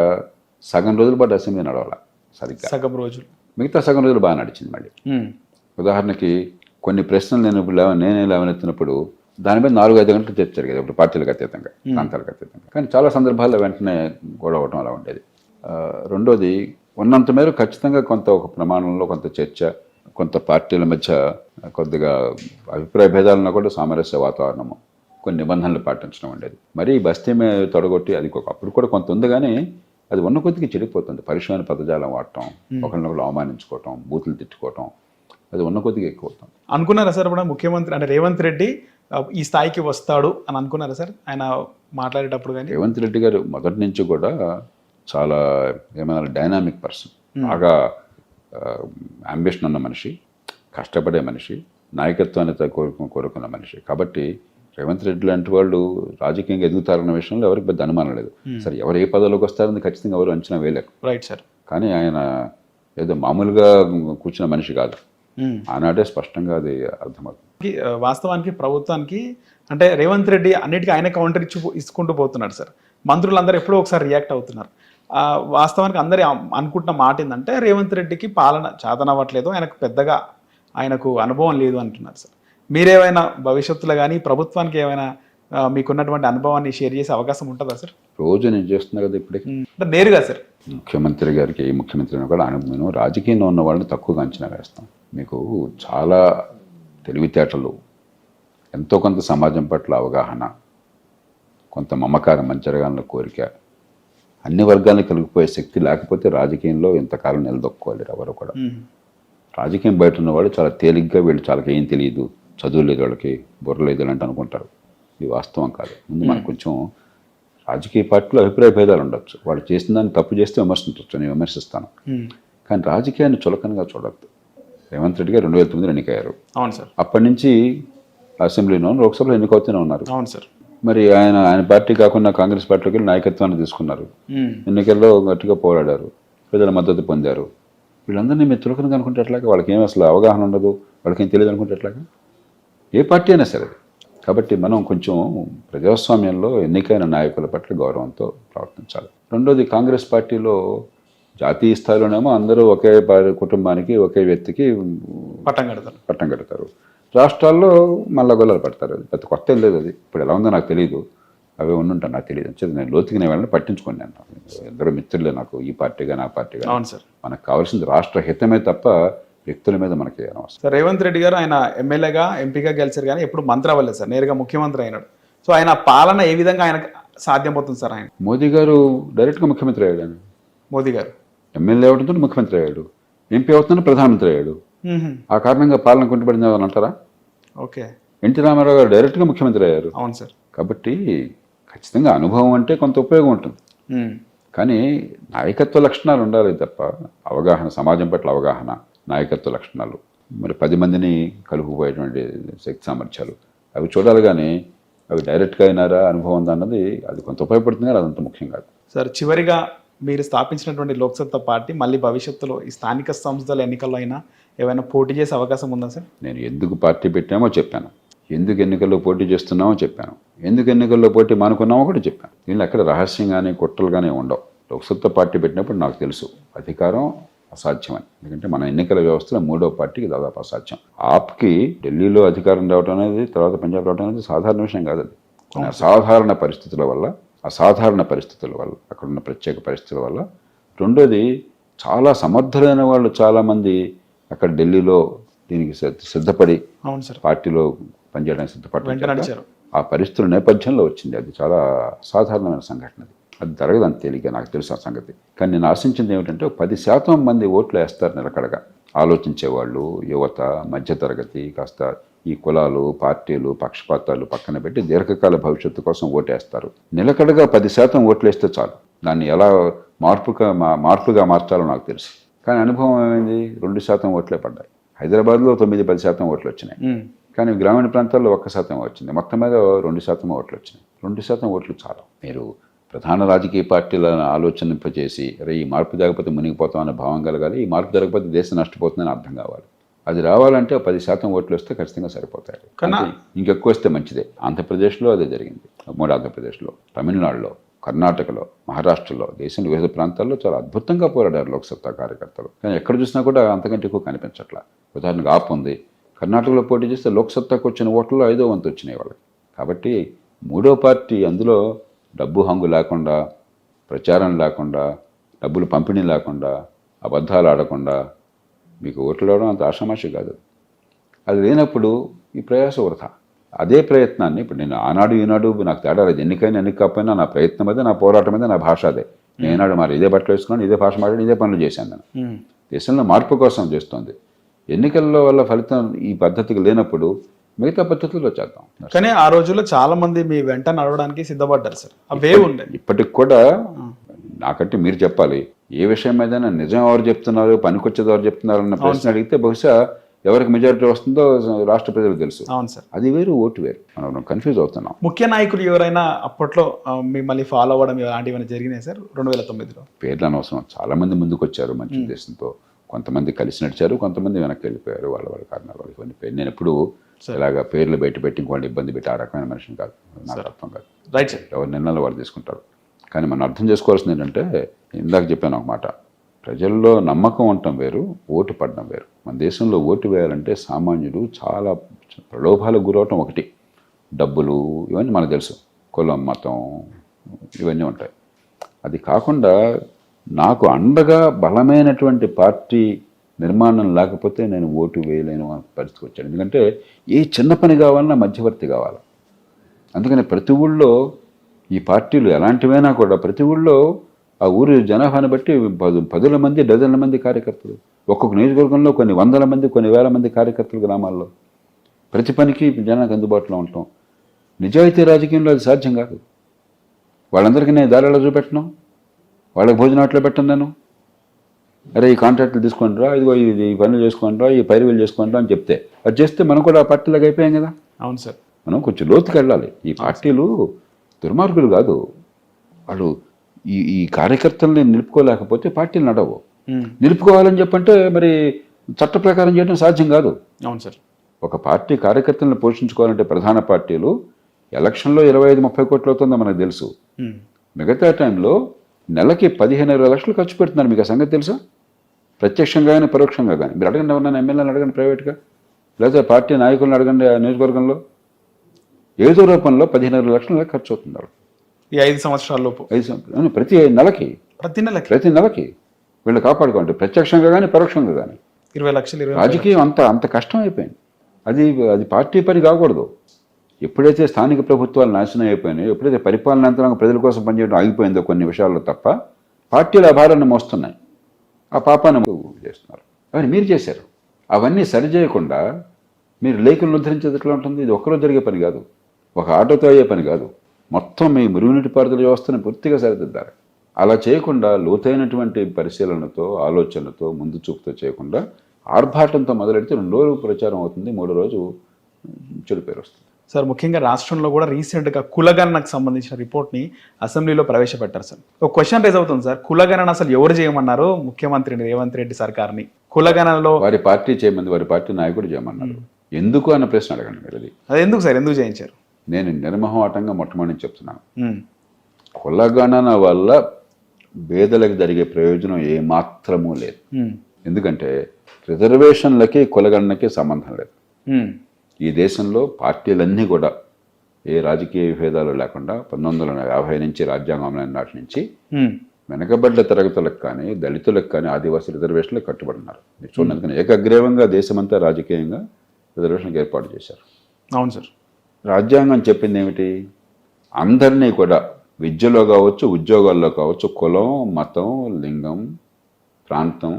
సగం రోజుల పాటు అసెంబ్లీ నడవాల సరిగ్గా, సగం రోజులు, మిగతా సగం రోజులు బాగా నడిచింది. మళ్ళీ ఉదాహరణకి కొన్ని ప్రశ్నలు నేనే లేవనెత్తినప్పుడు దాని మీద 4-5 గంటలు చర్చ జరిగేది, ఇప్పుడు పార్టీలకు అతీతంగా, ప్రాంతాలకు అతీతంగా. కానీ చాలా సందర్భాల్లో వెంటనే గొడవ అవడం అలా ఉండేది. రెండోది, ఉన్నంత మేర ఖచ్చితంగా కొంత ఒక ప్రమాణంలో కొంత చర్చ, కొంత పార్టీల మధ్య కొద్దిగా అభిప్రాయ భేదాలను కూడా సామరస్య వాతావరణము, కొన్ని నిబంధనలు పాటించడం ఉండేది. మరీ బస్తీ మీద తొడగొట్టి అది అప్పుడు కూడా కొంత ఉంది, కానీ అది ఉన్న కొద్దిగా చెడిపోతుంది. పరుషమైన పదజాలం వాడటం, ఒకరినొకరు అవమానించుకోవటం, బూతులు తిట్టుకోవటం, అది ఉన్న కొద్దిగా ఎక్కువ అవుతుంది. అనుకున్నారా సార్ ఇప్పుడు ముఖ్యమంత్రి అంటే రేవంత్ రెడ్డి ఈ స్థాయికి వస్తాడు అని అనుకున్నారా సార్ ఆయన మాట్లాడేటప్పుడు? కానీ రేవంత్ రెడ్డి గారు మొదటి నుంచి కూడా చాలా ఏమైనా డైనామిక్ పర్సన్, బాగా అంబిషన్ ఉన్న మనిషి, కష్టపడే మనిషి, నాయకత్వాన్ని కోరుకున్న మనిషి. కాబట్టి రేవంత్ రెడ్డి లాంటి వాళ్ళు రాజకీయంగా ఎదుగుతారన్న విషయంలో ఎవరికి పెద్ద అనుమానం లేదు. సరే, ఎవరు ఏ పదవిలోకి వస్తారని ఖచ్చితంగా ఎవరు అంచనా వేయలేరు. Right sir. కానీ ఆయన ఏదో మామూలుగా కూర్చున్న మనిషి కాదు. ఆనాడే స్పష్టంగా అది అర్థమవుతుంది. వాస్తవానికి ప్రభుత్వానికి అంటే రేవంత్ రెడ్డి అన్నిటికీ ఆయన కౌంటర్ ఇచ్చుకుంటూ పోతున్నాడు సార్. మంత్రులందరూ ఎప్పుడో ఒకసారి రియాక్ట్ అవుతున్నారు. వాస్తవానికి అందరి అనుకుంటున్న మాట ఏంటంటే రేవంత్ రెడ్డికి పాలన చేతనవ్వట్లేదు, ఆయనకు పెద్దగా ఆయనకు అనుభవం లేదు అంటున్నారు సార్. మీరేమైనా భవిష్యత్తులో కానీ ప్రభుత్వానికి ఏమైనా మీకున్నటువంటి అనుభవాన్ని షేర్ చేసే అవకాశం ఉంటుందా సార్? రోజు నేను చేస్తున్నా కదా ఇప్పటికి, అంటే నేరుగా సార్. ముఖ్యమంత్రి గారికి, ఏ ముఖ్యమంత్రిని కూడా నేను రాజకీయంలో ఉన్న వాళ్ళని తక్కువగా అంచనా వేస్తాం. మీకు చాలా తెలివితేటలు, ఎంతో కొంత సమాజం పట్ల అవగాహన, కొంత మమకారం, మంచి జరగాలన్న కోరిక, అన్ని వర్గాలను కలిగిపోయే శక్తి లేకపోతే రాజకీయంలో ఇంతకాలం నిలదొక్కుకోవాలి ఎవరు కూడా. రాజకీయం బయట ఉన్నవాళ్ళు చాలా తేలిగ్గా వీళ్ళు చాలా ఏం తెలియదు, చదువు లేదు, వాళ్ళకి బుర్ర లేదు అంటే అనుకుంటారు. ఇది వాస్తవం కాదు. ముందు మనకు కొంచెం రాజకీయ పార్టీలో అభిప్రాయ భేదాలు ఉండొచ్చు, వాళ్ళు చేసిన దాన్ని తప్పు చేస్తే విమర్శించవచ్చు, నేను విమర్శిస్తాను. కానీ రాజకీయాన్ని చులకనగా చూడద్దు. రేవంత్ రెడ్డి గారు 2009 ఎన్నికయ్యారు. అవును సార్. అప్పటి నుంచి అసెంబ్లీలో, లోక్సభలో ఎన్నికవుతూనే ఉన్నారు. అవును సార్. మరి ఆయన పార్టీ కాకుండా కాంగ్రెస్ పార్టీలోకి వెళ్ళి నాయకత్వాన్ని తీసుకున్నారు. ఎన్నికల్లో గట్టిగా పోరాడారు, ప్రజల మద్దతు పొందారు. వీళ్ళందరినీ మీరు చులకనగా అనుకుంటే ఎట్లాగా? వాళ్ళకి ఏం అసలు అవగాహన ఉండదు, వాళ్ళకి ఏం తెలియదు అనుకుంటే ఎట్లాగా? ఏ పార్టీ అయినా సరే. కాబట్టి మనం కొంచెం ప్రజాస్వామ్యంలో ఎన్నికైన నాయకుల పట్ల గౌరవంతో ప్రవర్తించాలి. రెండోది, కాంగ్రెస్ పార్టీలో జాతీయ స్థాయిలోనేమో అందరూ ఒకే కుటుంబానికి, ఒకే వ్యక్తికి పట్టం కడతారు. రాష్ట్రాల్లో మళ్ళా గొల్లలు పడతారు. అది పెద్ద కొత్త లేదు. అది ఇప్పుడు ఎలా ఉందో నాకు తెలియదు, అవి ఉండుంటాను నాకు తెలియదు. అంటే నేను లోతుకి నేను వెళ్ళని పట్టించుకోండి. నేను ఎందరో మిత్రులే నాకు, ఈ పార్టీగా నా పార్టీగా. అవును సార్. మనకు కావాల్సింది రాష్ట్ర హితమే తప్ప వ్యక్తుల మీద మనకి అనవసరం. సార్, రేవంత్ రెడ్డి గారు ఆయన ఎమ్మెల్యేగా, ఎంపీగా గెలిచారు, కానీ ఎప్పుడు మంత్రి అవ్వలేదు సార్, నేరుగా ముఖ్యమంత్రి అయినాడు. సో ఆయన పాలన ఏ విధంగా ఆయనకు సాధ్యమవుతుంది సార్? ఆయన మోదీ గారు డైరెక్ట్గా ముఖ్యమంత్రి అయ్యాడు. ఆయన మోదీ గారు ఎమ్మెల్యే అవడంతో ముఖ్యమంత్రి అయ్యాడు, ఎంపీ అవుతున్న ప్రధానమంత్రి అయ్యాడు. ఆ కారణంగా పాలన కుంటుపడింది అని అంటారా? ఓకే. ఎన్టీ రామారావు గారు డైరెక్ట్గా ముఖ్యమంత్రి అయ్యారు. అవును సార్. కాబట్టి ఖచ్చితంగా అనుభవం అంటే కొంత ఉపయోగం ఉంటుంది. ఉమ్. కానీ నాయకత్వ లక్షణాలు ఉండాలి తప్ప అవగాహన, సమాజం పట్ల అవగాహన, నాయకత్వ లక్షణాలు, మరి 10 మందిని కలుపుకుపోయేటువంటి శక్తి సామర్థ్యాలు అవి చూడాలి. కానీ అవి డైరెక్ట్గా అయినారా, అనుభవం ఉందా అన్నది అది కొంత ఉపయోగపడుతుంది, కానీ అదంత ముఖ్యం కాదు. సార్, చివరిగా మీరు స్థాపించినటువంటి లోక్సత్తా పార్టీ మళ్ళీ భవిష్యత్తులో ఈ స్థానిక సంస్థల ఎన్నికల్లో అయినా ఏమైనా పోటీ చేసే అవకాశం ఉందా సార్? నేను ఎందుకు పార్టీ పెట్టామో చెప్పాను, ఎందుకు ఎన్నికల్లో పోటీ చేస్తున్నామో చెప్పాను, ఎందుకు ఎన్నికల్లో పోటీ మానుకున్నామో కూడా చెప్పాను. దీనిలో ఎక్కడ రహస్యం కానీ కుట్రలు కానీ ఉండవు. లోక్సత్తా పార్టీ పెట్టినప్పుడు నాకు తెలుసు అధికారం అసాధ్యమని. ఎందుకంటే మన ఎన్నికల వ్యవస్థలో 3వ పార్టీకి దాదాపు అసాధ్యం. ఆప్కి ఢిల్లీలో అధికారం రావడం అనేది, తర్వాత పంజాబ్ రావడం అనేది సాధారణ విషయం కాదు. అది కొన్ని అసాధారణ పరిస్థితుల వల్ల, అక్కడున్న ప్రత్యేక పరిస్థితుల వల్ల. రెండోది, చాలా సమర్థులైన వాళ్ళు చాలామంది అక్కడ ఢిల్లీలో దీనికి సిద్ధపడి అవును సార్, పార్టీలో పనిచేయడానికి వెంటనే సిద్ధపడి ఆ పరిస్థితుల నేపథ్యంలో వచ్చింది. అది చాలా సాధారణమైన సంఘటన. అది జరగదు అంత తేలిక, నాకు తెలుసు ఆ సంగతి. కానీ నేను ఆశించింది ఏమిటంటే 10% మంది ఓట్లు వేస్తారు నిలకడగా. ఆలోచించేవాళ్ళు, యువత, మధ్యతరగతి, కాస్త ఈ కులాలు, పార్టీలు, పక్షపాతాలు పక్కన పెట్టి దీర్ఘకాల భవిష్యత్తు కోసం ఓటేస్తారు. నిలకడగా 10% ఓట్లు వేస్తే చాలు. దాన్ని ఎలా మార్పుగా మార్చాలో నాకు తెలుసు. కానీ అనుభవం ఏమైంది? 2% ఓట్లే పడ్డాయి. హైదరాబాద్లో 9-10% ఓట్లు వచ్చినాయి. కానీ గ్రామీణ ప్రాంతాల్లో 1% వచ్చింది. మొత్తం మీద 2% ఓట్లు వచ్చినాయి. 2% ఓట్లు చాలు. మీరు ప్రధాన రాజకీయ పార్టీలను ఆలోచనింపజేసి, అరే ఈ మార్పు జరగకపోతే మునిగిపోతాం అనే భావం కలగాలి, ఈ మార్పు జరగకపోతే దేశం నష్టపోతుందని అర్థం కావాలి. అది రావాలంటే 10% ఓట్లు వస్తే ఖచ్చితంగా సరిపోతాయి. కానీ ఇంకెక్కువ వస్తే మంచిదే. ఆంధ్రప్రదేశ్లో అదే జరిగింది. ఉమ్మడి ఆంధ్రప్రదేశ్లో, తమిళనాడులో, కర్ణాటకలో, మహారాష్ట్రలో, దేశంలో వివిధ ప్రాంతాల్లో చాలా అద్భుతంగా పోరాడారు లోక్సత్తా కార్యకర్తలు. కానీ ఎక్కడ చూసినా కూడా అంతకంటే ఎక్కువ కనిపించట్లా. ఉదాహరణకు ఆప్ ఉంది. కర్ణాటకలో పోటీ చేస్తే లోక్సత్తాకు వచ్చిన ఓట్లలో 5వ వంతు వచ్చినాయి వాళ్ళకి. కాబట్టి 3వ పార్టీ అందులో డబ్బు హంగు లేకుండా, ప్రచారం లేకుండా, డబ్బులు పంపిణీ లేకుండా, అబద్ధాలు ఆడకుండా మీకు ఓట్లు రావడం అంత ఆషామాషి కాదు. అది లేనప్పుడు ఈ ప్రయాస వృథా. అదే ప్రయత్నాన్ని ఇప్పుడు నేను ఆనాడు ఈనాడు నాకు తేడా లేదు. ఎన్నికైనా ఎన్నికపోయినా నా ప్రయత్నం అదే, నా పోరాటం అదే, నా భాష అదే. నేనాడు మరి ఇదే బట్టలు వేసుకున్నాను, ఇదే భాష మాట్లాడి, ఇదే పనులు చేశాను. నేను దేశంలో మార్పు కోసం చేస్తుంది. ఎన్నికల్లో వల్ల ఫలితం ఈ పద్ధతికి లేనప్పుడు మిగతా పద్ధతుల్లో చేద్దాం. కానీ ఆ రోజుల్లో చాలా మంది మీ వెంట నడవడానికి సిద్ధపడ్డారు సార్. అవే ఉండే ఇప్పటికి కూడా. నాకంటే మీరు చెప్పాలి, ఏ విషయం మీద నిజం ఎవరు చెప్తున్నారు, పనికొచ్చేది ఎవరు చెప్తున్నారు అన్న ప్రశ్న అడిగితే బహుశా ఎవరికి మెజారిటీ వస్తుందో రాష్ట్ర ప్రజలకు తెలుసు. అవును సార్. అది వేరు, ఓటు వేరు. మనం కన్ఫ్యూజ్ అవుతున్నాం. ముఖ్య నాయకులు ఎవరైనా అప్పట్లో మిమ్మల్ని ఫాలో అవ్వడం ఇలాంటివి జరిగినాయి సార్ 2009లో? పేర్లు అనవసరం. చాలా మంది ముందుకు వచ్చారు మంచి ఉద్దేశంతో. కొంతమంది కలిసి నడిచారు, కొంతమంది వెనక్కి వెళ్ళిపోయారు వాళ్ళ కారణాలు. ఇవన్నీ పేరు నేను ఎప్పుడు ఇలాగా పేర్లు బయట పెట్టి ఇంకోటి ఇబ్బంది పెట్టి ఆ రకమైన మనిషిని కాదు. నాకు అర్థం కాదు. Right sir. ఎవరి నిర్ణయాలు వాళ్ళు తీసుకుంటారు. కానీ మనం అర్థం చేసుకోవాల్సింది ఏంటంటే, ఇందాక చెప్పాను ఒక మాట, ప్రజల్లో నమ్మకం ఉండటం వేరు, ఓటు పడడం వేరు. మన దేశంలో ఓటు వేయాలంటే సామాన్యుడు చాలా ప్రలోభాలకు గురవటం ఒకటి. డబ్బులు ఇవన్నీ మనకు తెలుసు, కులం, మతం ఇవన్నీ ఉంటాయి. అది కాకుండా నాకు అండగా బలమైనటువంటి పార్టీ నిర్మాణం లేకపోతే నేను ఓటు వేయలేను అనే పరిస్థితికి వచ్చాను. ఎందుకంటే ఏ చిన్న పని కావాలన్నా మధ్యవర్తి కావాలి. అందుకని ప్రతి ఊళ్ళో ఈ పార్టీలు ఎలాంటివైనా కూడా ప్రతి ఊళ్ళో ఆ ఊరి జనాభాను బట్టి 10 మంది, డజన్ల మంది కార్యకర్తలు. ఒక్కొక్క నియోజకవర్గంలో కొన్ని 100 మంది, కొన్ని 1000 మంది కార్యకర్తలు గ్రామాల్లో. ప్రతి పనికి జనానికి అందుబాటులో ఉంటాం. నిజాయితీ రాజకీయంలో అది సాధ్యం కాదు. వాళ్ళందరికీ నేను దారిలో చూపెట్టను, వాళ్ళకి భోజనాట్లో పెట్టను నేను. అరే ఈ కాంట్రాక్టులు తీసుకుంటారా, ఇదిగో ఇది ఈ పనులు చేసుకుంటారా, ఈ పైరువేలు చేసుకుంటారా అని చెప్తే అది చేస్తే మనం కూడా ఆ పార్టీలకు అయిపోయాం కదా. అవును సార్. మనం కొంచెం లోతుకి వెళ్ళాలి. ఈ పార్టీలు దుర్మార్గులు కాదు. వాళ్ళు ఈ కార్యకర్తల్ని నిలుపుకోలేకపోతే పార్టీలు నడవు. నిలుపుకోవాలని చెప్పంటే మరి చట్ట ప్రకారం చేయడం సాధ్యం కాదు. అవును సార్. ఒక పార్టీ కార్యకర్తలను పోషించుకోవాలంటే ప్రధాన పార్టీలు ఎలక్షన్లో 25-30 కోట్లు అవుతుందో మనకు తెలుసు. మిగతా టైంలో నెలకి 15-20 లక్షలు ఖర్చు పెడుతున్నారు. మీకు ఆ సంగతి తెలుసా? ప్రత్యక్షంగా కానీ పరోక్షంగా కానీ. మీరు అడగండి, ఎవరన్నా ఎమ్మెల్యేలను అడగండి ప్రైవేట్గా, లేదా పార్టీ నాయకులను అడగండి ఆ నియోజకవర్గంలో. ఏదో రూపంలో 15-20 లక్షల ఖర్చు అవుతుంది ఈ 5 సంవత్సరాల లోపు. ప్రతి నెలకి వీళ్ళు కాపాడుకోండి, ప్రత్యక్షంగా కానీ పరోక్షంగా కానీ. 20 లక్షలు. రాజకీయం అంత కష్టం అయిపోయింది. అది పార్టీ పని కాకూడదు. ఎప్పుడైతే స్థానిక ప్రభుత్వాలు నాశనం అయిపోయినాయో, ఎప్పుడైతే పరిపాలన యంత్రాంగం ప్రజల కోసం పనిచేయడం ఆగిపోయిందో కొన్ని విషయాల్లో తప్ప, పార్టీలు ఆ భారాన్ని మోస్తున్నాయి, ఆ పాపాన్ని చేస్తున్నారు. అవన్నీ మీరు చేశారు. అవన్నీ సరిచేయకుండా మీరు లేఖలను ఉద్ధరించేది ఎట్లా ఉంటుంది? ఇది ఒక్కరోజు జరిగే పని కాదు, ఒక ఆటోతో అయ్యే పని కాదు. మొత్తం మీ మురుగునీటిపారుదల వ్యవస్థను పూర్తిగా సరిదిద్దాలి. అలా చేయకుండా లోతైనటువంటి పరిశీలనతో, ఆలోచనతో, ముందు చూపుతో చేయకుండా ఆర్భాటంతో మొదలెడితే 2 రోజులు ప్రచారం అవుతుంది, 3వ రోజు చెడు పేరు వస్తుంది. సార్ ముఖ్యంగా రాష్ట్రంలో కూడా రీసెంట్గా కులగణనకు సంబంధించిన రిపోర్ట్ని అసెంబ్లీలో ప్రవేశపెట్టారు సార్. ఒక క్వశ్చన్ రేజ్ అవుతుంది సార్, కులగణన అసలు ఎవరు చేయమన్నారు ముఖ్యమంత్రి రేవంత్ రెడ్డి సర్కార్ని? కులగణనలో వారి పార్టీ చేయమంది, వారి పార్టీ నాయకుడు చేయమన్నారు. ఎందుకు అన్న ప్రశ్న అడగండి మీరు. అది ఎందుకు సార్, ఎందుకు చేయించారు? నేను నిర్మోహమాటంగా మొట్టమొదటి చెప్తున్నాను, కులగణన వల్ల పేదలకు జరిగే ప్రయోజనం ఏమాత్రమూ లేదు. ఎందుకంటే రిజర్వేషన్లకి కులగణనకి సంబంధం లేదు. ఈ దేశంలో పార్టీలన్నీ కూడా ఏ రాజకీయ విభేదాలు లేకుండా 1950 నుంచి రాజ్యాంగం నాటి నుంచి వెనకబడ్డ తరగతులకు కానీ, దళితులకు కానీ, ఆదివాసీ రిజర్వేషన్లకు కట్టుబడినారు. మీరు చూడండి, అందుకని ఏకగ్రీవంగా దేశమంతా రాజకీయంగా రిజర్వేషన్కి ఏర్పాటు చేశారు. అవును సార్. రాజ్యాంగం చెప్పింది ఏమిటి? అందరినీ కూడా విద్యలో కావచ్చు, ఉద్యోగాల్లో కావచ్చు, కులం, మతం, లింగం, ప్రాంతం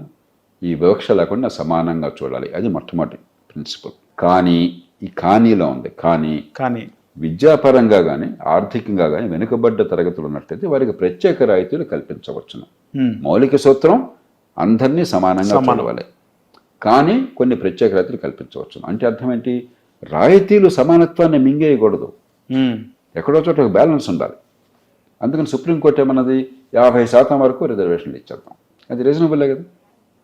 ఈ వివక్ష లేకుండా సమానంగా చూడాలి. అది మొట్టమొదటి ప్రిన్సిపల్. కానీ ఈ కానీలో ఉంది. కానీ విద్యాపరంగా కానీ, ఆర్థికంగా కానీ వెనుకబడ్డ తరగతులు ఉన్నట్లయితే వారికి ప్రత్యేక రాయితీలు కల్పించవచ్చును. మౌలిక సూత్రం అందరినీ సమానంగా చూడాలి, కానీ కొన్ని ప్రత్యేక రాయితీలు కల్పించవచ్చును. అంటే అర్థం ఏంటి? రాయితీలు సమానత్వాన్ని మింగేయకూడదు, ఎక్కడో చోట ఒక బ్యాలెన్స్ ఉండాలి. అందుకని సుప్రీంకోర్టు ఏమన్నది, 50% వరకు రిజర్వేషన్లు ఇచ్చేద్దాం. అది రీజనబుల్లే కదా.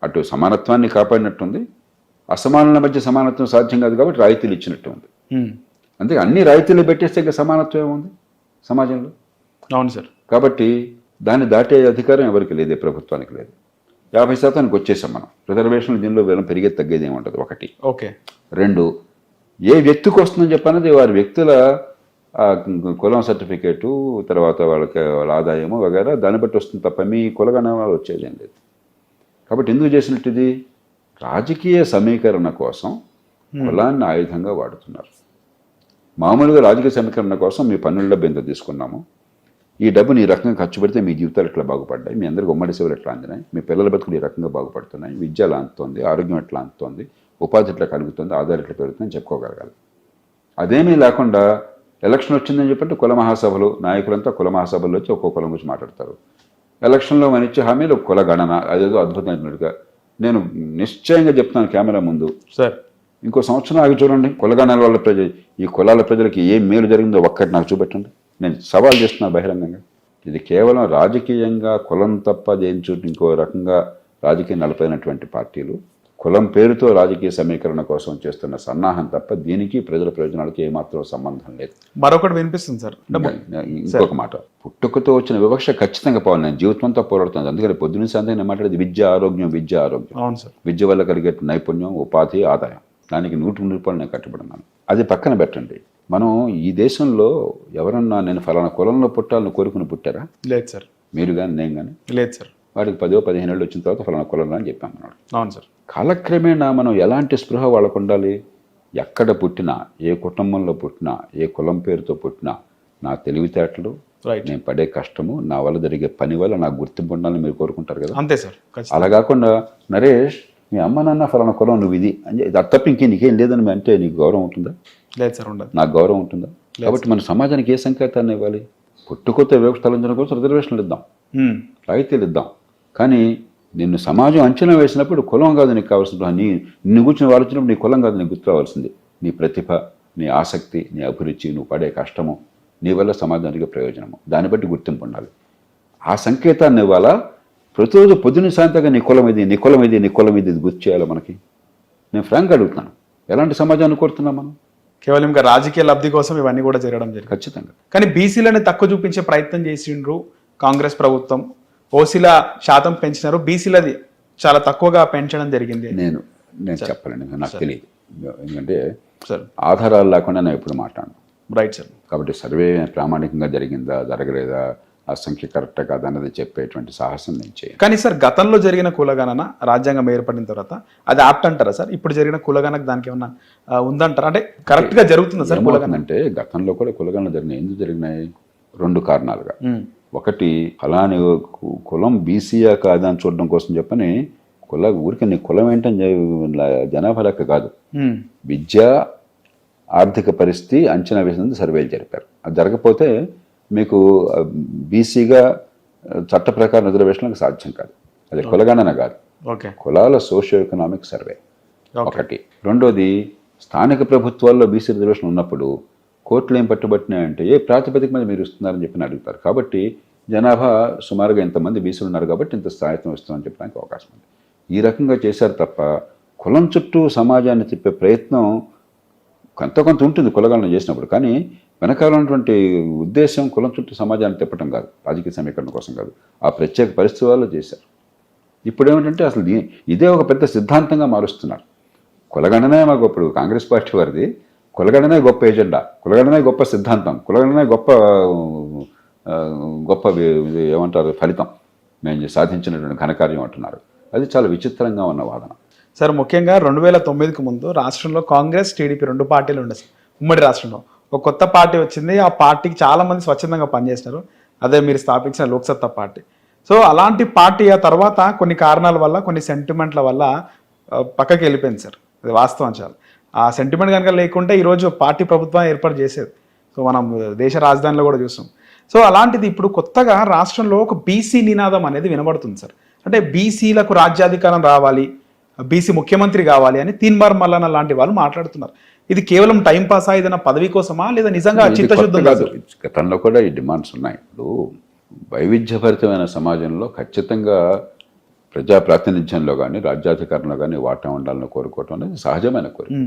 అటు సమానత్వాన్ని కాపాడినట్టుంది, అసమానుల మధ్య సమానత్వం సాధ్యం కాదు కాబట్టి రాయితీలు ఇచ్చినట్టు ఉంది. అందుకే అన్ని రాయితీలు పెట్టేస్తే ఇంకా సమానత్వం ఏముంది సమాజంలో? అవును సార్. కాబట్టి దాన్ని దాటే అధికారం ఎవరికి లేదు, ప్రభుత్వానికి లేదు. 50%కి వచ్చేసాం మనం. రిజర్వేషన్లు దీనిలో వీళ్ళం పెరిగే తగ్గేది ఏముంటుంది. 1. ఓకే. 2, ఏ వ్యక్తికి వస్తుందని చెప్పన్నది వారి వ్యక్తుల కులం సర్టిఫికేటు, తర్వాత వాళ్ళ ఆదాయము వగేరా దాన్ని బట్టి వస్తుంది తప్ప మీ కులగణన వచ్చేది ఏం లేదు. కాబట్టి ఎందుకు చేసినట్టు? ఇది రాజకీయ సమీకరణ కోసం కులాన్ని ఆయుధంగా వాడుతున్నారు. మామూలుగా రాజకీయ సమీకరణ కోసం మీ పన్నుల డబ్బు ఎంత తీసుకున్నాము, ఈ డబ్బుని ఈ రకంగా ఖర్చు పెడితే మీ జీవితాలు ఎట్లా బాగుపడ్డాయి, మీ అందరికీ ఉమ్మడి సేవలు ఎట్లా అందినాయి, మీ పిల్లల బతుకులు ఈ రకంగా బాగుపడుతున్నాయి, విద్య ఎలా అందుతోంది, ఆరోగ్యం ఎట్లా అందుతోంది, ఉపాధి ఎట్లా కలుగుతుంది, ఆదాయం ఎట్లా పెరుగుతుందని చెప్పుకోగలగాలి. అదేమీ లేకుండా ఎలక్షన్ వచ్చిందని చెప్పంటే కుల మహాసభలు, నాయకులంతా కుల మహాసభల్లో వచ్చి ఒక్కో కులం గురించి మాట్లాడతారు. ఎలక్షన్లో మన ఇచ్చే హామీలు కుల గణన, అదేదో అద్భుతమైనట్టుగా. నేను నిశ్చయంగా చెప్తాను కెమెరా ముందు, సార్ ఇంకో సంవత్సరం ఆగి చూడండి, కులగణాల వల్ల ఈ కులాల ప్రజలకి ఏం మేలు జరిగిందో ఒక్కటి నాకు చూపెట్టండి. నేను సవాల్ చేస్తున్నాను బహిరంగంగా. ఇది కేవలం రాజకీయంగా కులం తప్ప దేని చోటు ఇంకో రకంగా రాజకీయం నడిపినటువంటి పార్టీలు కులం పేరుతో రాజకీయ సమీకరణ కోసం చేస్తున్న సన్నాహం తప్ప దీనికి ప్రజల ప్రయోజనాలకి ఏమాత్రం సంబంధం లేదు. మరొకటి వినిపిస్తుంది సార్, ఇంకొక మాట, పుట్టుకతో వచ్చిన వివక్ష ఖచ్చితంగా పోవాలి. నేను జీవితంతో పోరాడుతుంది. అందుకని పొద్దున్న సాయంత్రం నేను మాట్లాడేది విద్య ఆరోగ్యం. అవును సార్. విద్య వల్ల కలిగే నైపుణ్యం, ఉపాధి, ఆదాయం, దానికి 100 రూపాయలు నేను కట్టుబడినాను. అది పక్కన పెట్టండి. మనం ఈ దేశంలో ఎవరన్నా నేను ఫలానా కులంలో పుట్టాలని కోరుకుని పుట్టారా? లేదు సార్. మీరు కానీ నేను కానీ లేదు సార్. వాడికి 10-15 ఏళ్ళు వచ్చిన తర్వాత ఫలానా కులంలో అని చెప్పామన్నాడు. అవును సార్. కాలక్రమేణా మనం ఎలాంటి స్పృహ వాళ్ళకు ఉండాలి? ఎక్కడ పుట్టినా, ఏ కుటుంబంలో పుట్టినా, ఏ కులం పేరుతో పుట్టినా, నా తెలివితేటలు, నేను పడే కష్టము, నా వల్ల జరిగే పని వల్ల నాకు గుర్తింపు ఉండాలని మీరు కోరుకుంటారు కదా. అంతే సార్. అలా కాకుండా నరేష్ మీ అమ్మ నాన్న ఫలానా కులం నువ్వు ఇది అని అది తప్ప నీకేం లేదని అంటే నీకు గౌరవం ఉంటుందా? లేదు సార్, ఉండదు. నాకు గౌరవం ఉంటుందా? కాబట్టి మన సమాజానికి ఏ సంకేతాన్ని ఇవ్వాలి? పుట్టుకొత్త వివక్ష తొలగించడం కోసం రిజర్వేషన్లు ఇద్దాం, రాయితీలు ఇద్దాం. కానీ నిన్ను సమాజం అంచనా వేసినప్పుడు కులం కాదు నీకు కావాల్సిన, నిన్ను కూర్చొని వాళ్ళు వచ్చినప్పుడు నీ కులం కాదు నీకు గుర్తు రావాల్సింది నీ ప్రతిభ, నీ ఆసక్తి, నీ అభిరుచి, నువ్వు పడే కష్టము, నీ వల్ల సమాజానికి ప్రయోజనము, దాన్ని బట్టి గుర్తింపు ఉండాలి. ఆ సంకేతాన్ని ఇవ్వాలా? ప్రతిరోజు పొద్దున్న సాయంత్రంగా నీ కులం ఇది, నీ కులం ఇది, నీ కులం ఇది గుర్తు చేయాలి మనకి. నేను ఫ్రాంక్గా అడుగుతున్నాను, ఎలాంటి సమాజాన్ని కోరుతున్నాం మనం? కేవలం ఇంకా రాజకీయ లబ్ధి కోసం ఇవన్నీ కూడా జరగడం జరిగింది ఖచ్చితంగా. కానీ బీసీలను తక్కువ చూపించే ప్రయత్నం చేసిండ్రు కాంగ్రెస్ ప్రభుత్వం. ఓసీల శాతం పెంచినారు, బీసీలది చాలా తక్కువగా పెంచడం జరిగింది. నేను చెప్పలేను, నాకు తెలియదు. ఎందుకంటే సార్ ఆధారాలు లేకుండా నేను ఎప్పుడు మాట్లాడను. Right sir. కాబట్టి సర్వే ప్రామాణికంగా జరిగిందా జరగలేదా, ఆ సంఖ్య కరెక్టా కాదా అన్నది చెప్పేటువంటి సాహసం నేను చేయను. కానీ సార్ గతంలో జరిగిన కులగణన రాజ్యాంగం ఏర్పడిన తర్వాత అది ఆప్ట్ అంటారా సార్? ఇప్పుడు జరిగిన కులగణకు దానికి ఏమన్నా ఉందంటారా? అంటే కరెక్ట్గా జరుగుతుందా సార్ కులగణన? అంటే గతంలో కూడా కులగణన జరిగినాయి. ఎందుకు జరిగినాయి? 2 కారణాలుగా. ఒకటి, ఫలాని కులం బీసీయా కాదా అని చూడడం కోసం చెప్పని ఊరికి నీ కులం ఏంటని జనాభా లెక్క కాదు, విద్య ఆర్థిక పరిస్థితి అంచనా వేసినందుకు సర్వేలు జరిపారు. అది జరగకపోతే మీకు బీసీగా చట్ట ప్రకారం రిజర్వేషన్లకు సాధ్యం కాదు. అది కులగణన కాదు, ఓకే కులాల సోషియో ఎకనామిక్ సర్వే ఒకటి. రెండోది, స్థానిక ప్రభుత్వాల్లో బీసీ రిజర్వేషన్ ఉన్నప్పుడు కోర్టులు ఏం పట్టుబట్టినాయంటే ఏ ప్రాతిపదిక మీద మీరు ఇస్తున్నారని చెప్పి అడుగుతారు. కాబట్టి జనాభా సుమారుగా ఇంతమంది బీసీలు ఉన్నారు కాబట్టి ఇంత స్థాయిత్వం ఇస్తామని చెప్పడానికి అవకాశం ఉంది. ఈ రకంగా చేశారు తప్ప కులం చుట్టూ సమాజాన్ని తిప్పే ప్రయత్నం కొంత ఉంటుంది కులగణన చేసినప్పుడు. కానీ వెనకాల ఉన్నటువంటి ఉద్దేశం కులం చుట్టూ సమాజాన్ని తిప్పటం కాదు, రాజకీయ సమీకరణ కోసం కాదు. ఆ ప్రత్యేక పరిస్థితుల్లో చేశారు. ఇప్పుడు ఏమిటంటే అసలు ఇదే ఒక పెద్ద సిద్ధాంతంగా మారుస్తున్నారు. కులగణనే మాకు ఇప్పుడు కాంగ్రెస్ పార్టీ వారిది కులగణనే గొప్ప ఎజెండా, కులగణనే గొప్ప సిద్ధాంతం, కులగణనే గొప్ప ఏమంటారు ఫలితం, మేము సాధించినటువంటి ఘనకార్యం అంటున్నారు. అది చాలా విచిత్రంగా ఉన్న వాదన. సార్ ముఖ్యంగా 2009కి ముందు రాష్ట్రంలో కాంగ్రెస్ టీడీపీ 2 పార్టీలు ఉండే సార్. ఉమ్మడి రాష్ట్రంలో ఒక కొత్త పార్టీ వచ్చింది. ఆ పార్టీకి చాలా మంది స్వచ్ఛందంగా పనిచేసినారు. అదే మీరు స్థాపించిన లోక్సత్తా పార్టీ. సో అలాంటి పార్టీ ఆ తర్వాత కొన్ని కారణాల వల్ల, కొన్ని సెంటిమెంట్ల వల్ల పక్కకి వెళ్ళిపోయింది సార్. అది వాస్తవం. చాలా ఆ సెంటిమెంట్ కనుక లేకుంటే ఈరోజు పార్టీ ప్రభుత్వం ఏర్పాటు చేసేది. సో మనం దేశ రాజధానిలో కూడా చూస్తాం. సో అలాంటిది ఇప్పుడు కొత్తగా రాష్ట్రంలో ఒక బీసీ నినాదం అనేది వినబడుతుంది సార్. అంటే బీసీలకు రాజ్యాధికారం రావాలి, బీసీ ముఖ్యమంత్రి కావాలి అని తీన్మార్ మల్లన్న లాంటి వాళ్ళు మాట్లాడుతున్నారు. ఇది కేవలం టైం పాసా, ఏదైనా పదవి కోసమా, లేదా నిజంగా చిత్తశుద్ధం కాదు? గతంలో కూడా ఈ డిమాండ్స్ ఉన్నాయి. ఇప్పుడు వైవిధ్యభరితమైన సమాజంలో ఖచ్చితంగా ప్రజా ప్రాతినిధ్యంలో కానీ రాజ్యాధికారంలో కానీ వాటా ఉండాలని కోరుకోవటం అనేది సహజమైన కోరిక.